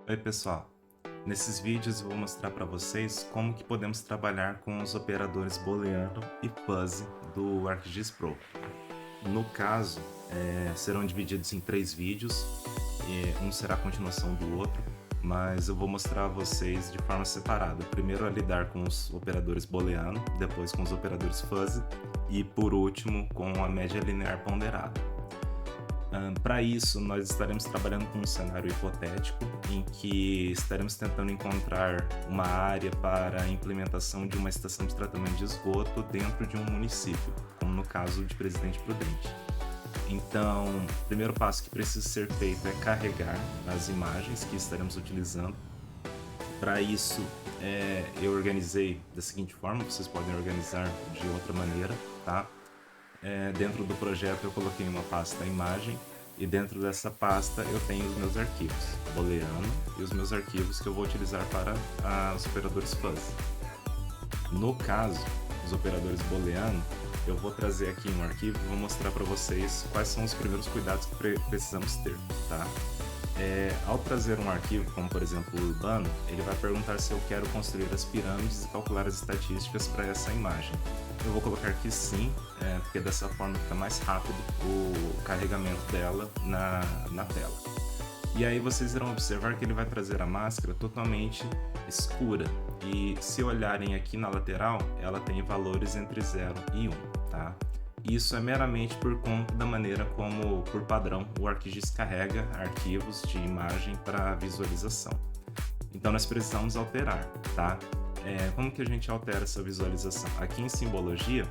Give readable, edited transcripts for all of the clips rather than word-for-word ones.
Oi pessoal, nesses vídeos eu vou mostrar para vocês como que podemos trabalhar com os operadores booleano e fuzzy do ArcGIS Pro. No caso, serão divididos em 3 vídeos, um será a continuação do outro, mas eu vou mostrar a vocês de forma separada. Primeiro a lidar com os operadores booleano, depois com os operadores fuzzy e por último com a média linear ponderada. Para isso, nós estaremos trabalhando com um cenário hipotético em que estaremos tentando encontrar uma área para a implementação de uma estação de tratamento de esgoto dentro de um município, como no caso de Presidente Prudente. Então, o primeiro passo que precisa ser feito é carregar as imagens que estaremos utilizando. Para isso, eu organizei da seguinte forma, vocês podem organizar de outra maneira, tá? Dentro do projeto eu coloquei uma pasta imagem e dentro dessa pasta eu tenho os meus arquivos booleano e os meus arquivos que eu vou utilizar para os operadores fuzzy. No caso, os operadores booleano, eu vou trazer aqui um arquivo e vou mostrar para vocês quais são os primeiros cuidados que precisamos ter, tá? Ao trazer um arquivo, como por exemplo o urbano, ele vai perguntar se eu quero construir as pirâmides e calcular as estatísticas para essa imagem. Eu vou colocar que sim, porque dessa forma fica mais rápido o carregamento dela na tela. E aí vocês irão observar que ele vai trazer a máscara totalmente escura. E se olharem aqui na lateral, ela tem valores entre 0 e 1, tá? Isso é meramente por conta da maneira como, por padrão, o ArcGIS carrega arquivos de imagem para visualização. Então nós precisamos alterar, tá? Como que a gente altera essa visualização? Aqui em simbologia,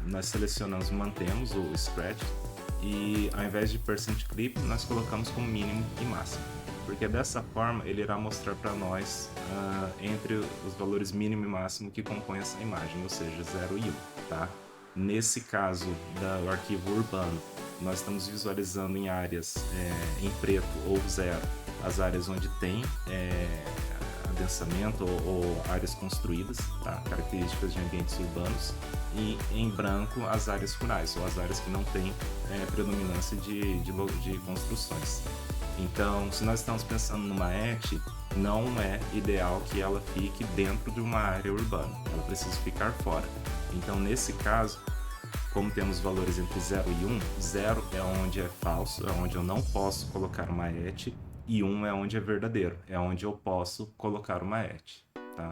nós selecionamos, mantemos o scratch e ao invés de percent clip, nós colocamos como mínimo e máximo. Porque dessa forma ele irá mostrar para nós entre os valores mínimo e máximo que compõem essa imagem, ou seja, 0 e 1, tá? Nesse caso do arquivo urbano, nós estamos visualizando em áreas em preto ou 0, as áreas onde tem adensamento ou áreas construídas, tá? Características de ambientes urbanos, e em branco as áreas rurais, ou as áreas que não têm predominância de construções. Então, se nós estamos pensando numa ET, não é ideal que ela fique dentro de uma área urbana, ela precisa ficar fora. Então, nesse caso, como temos valores entre 0 e 1, 0 é onde é falso, é onde eu não posso colocar uma ET, e 1 é onde é verdadeiro, é onde eu posso colocar uma ET, tá?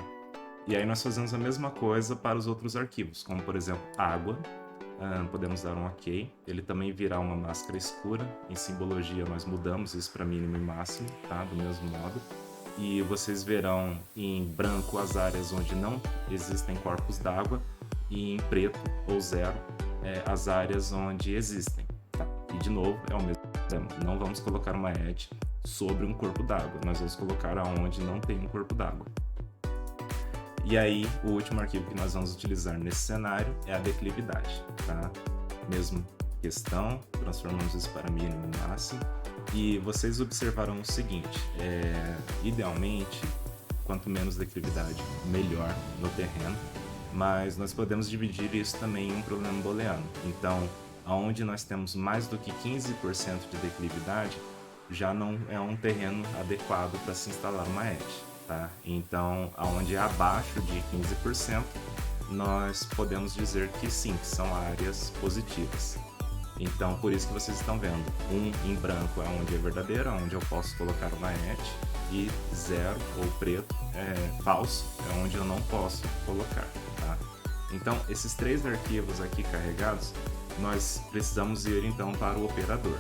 E aí nós fazemos a mesma coisa para os outros arquivos, como por exemplo, água, podemos dar um OK, ele também virá uma máscara escura, em simbologia nós mudamos isso para mínimo e máximo, tá? Do mesmo modo. E vocês verão em branco as áreas onde não existem corpos d'água, e em preto ou 0 as áreas onde existem, tá? E de novo é o mesmo sistema, não vamos colocar uma ET sobre um corpo d'água, nós vamos colocar aonde não tem um corpo d'água. E aí o último arquivo que nós vamos utilizar nesse cenário é a declividade, tá? Mesma questão, transformamos isso para mínimo e máximo, e vocês observarão o seguinte, idealmente quanto menos declividade melhor no terreno, mas nós podemos dividir isso também em um problema booleano. Então, aonde nós temos mais do que 15% de declividade, já não é um terreno adequado para se instalar uma ET, tá? Então, aonde é abaixo de 15%, nós podemos dizer que sim, que são áreas positivas. Então, por isso que vocês estão vendo, 1 em branco é onde é verdadeiro, onde eu posso colocar uma ET, e 0 ou preto falso é onde eu não posso colocar, tá? Então, esses 3 arquivos aqui carregados, nós precisamos ir então para o operador.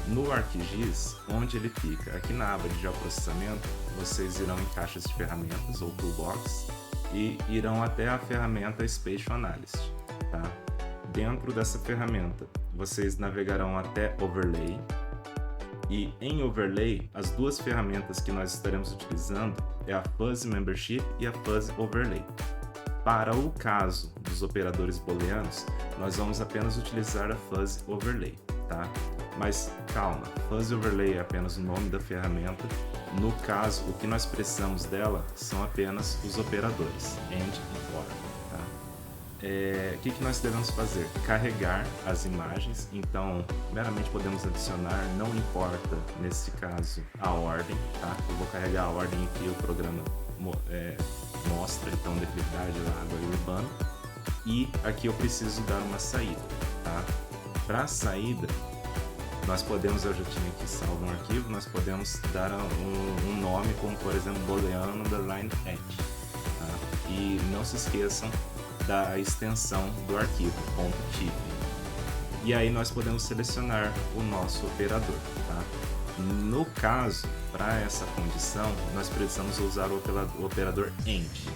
No ArcGIS, onde ele fica? Aqui na aba de geoprocessamento, vocês irão em caixas de ferramentas ou toolbox e irão até a ferramenta Spatial Analyst, tá? Dentro dessa ferramenta, vocês navegarão até Overlay, e em Overlay, as duas ferramentas que nós estaremos utilizando é a Fuzzy Membership e a Fuzzy Overlay. Para o caso dos operadores booleanos, nós vamos apenas utilizar a Fuzzy Overlay, tá? Mas calma, Fuzzy Overlay é apenas o nome da ferramenta. No caso, o que nós precisamos dela são apenas os operadores, AND e OR, tá? o que nós devemos fazer? Carregar as imagens, então meramente podemos adicionar, não importa nesse caso a ordem, tá? Eu vou carregar a ordem em que o programa mostra, então declividade, água e urbano, e aqui eu preciso dar uma saída, tá? Para a saída, nós podemos, eu já tinha aqui salvo um arquivo, nós podemos dar um nome como, por exemplo, booleano underline edge, tá? E não se esqueçam da extensão do arquivo, .tip. E aí nós podemos selecionar o nosso operador, tá? No caso, para essa condição, nós precisamos usar o operador AND,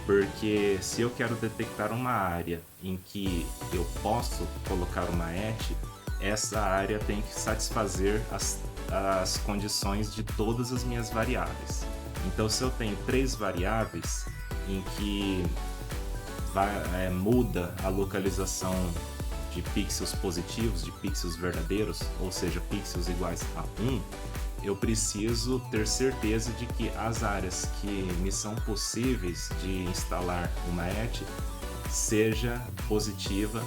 porque se eu quero detectar uma área em que eu posso colocar uma et, essa área tem que satisfazer as condições de todas as minhas variáveis. Então, se eu tenho 3 variáveis em que muda a localização de pixels positivos, de pixels verdadeiros, ou seja, pixels iguais a 1, eu preciso ter certeza de que as áreas que me são possíveis de instalar uma et seja positiva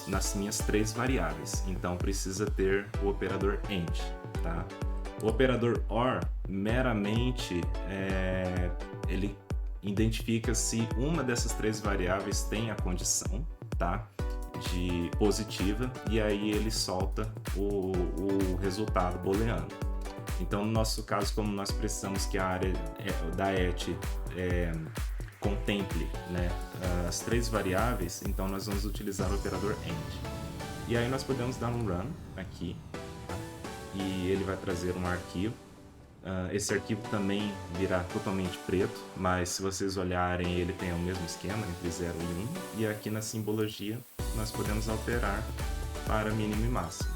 nas minhas 3 variáveis. Então precisa ter o operador AND, tá? O operador OR meramente ele identifica se uma dessas 3 variáveis tem a condição, tá, de positiva, e aí ele solta o resultado booleano. Então, no nosso caso, como nós precisamos que a área da et contemple, né, as 3 variáveis, então nós vamos utilizar o operador AND. E aí nós podemos dar um run aqui, tá? E ele vai trazer um arquivo. Esse arquivo também virá totalmente preto, mas se vocês olharem, ele tem o mesmo esquema entre 0 e 1, e aqui na simbologia nós podemos alterar para mínimo e máximo.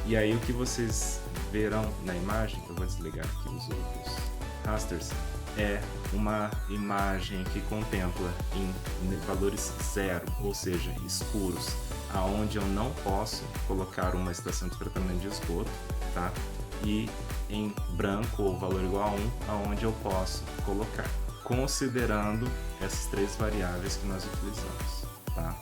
E aí o que vocês verão na imagem, eu vou desligar aqui os outros rasters, é uma imagem que contempla em valores 0, ou seja, escuros, aonde eu não posso colocar uma estação de tratamento de esgoto, tá? E em branco ou valor igual a 1, aonde eu posso colocar, considerando essas 3 variáveis que nós utilizamos, tá?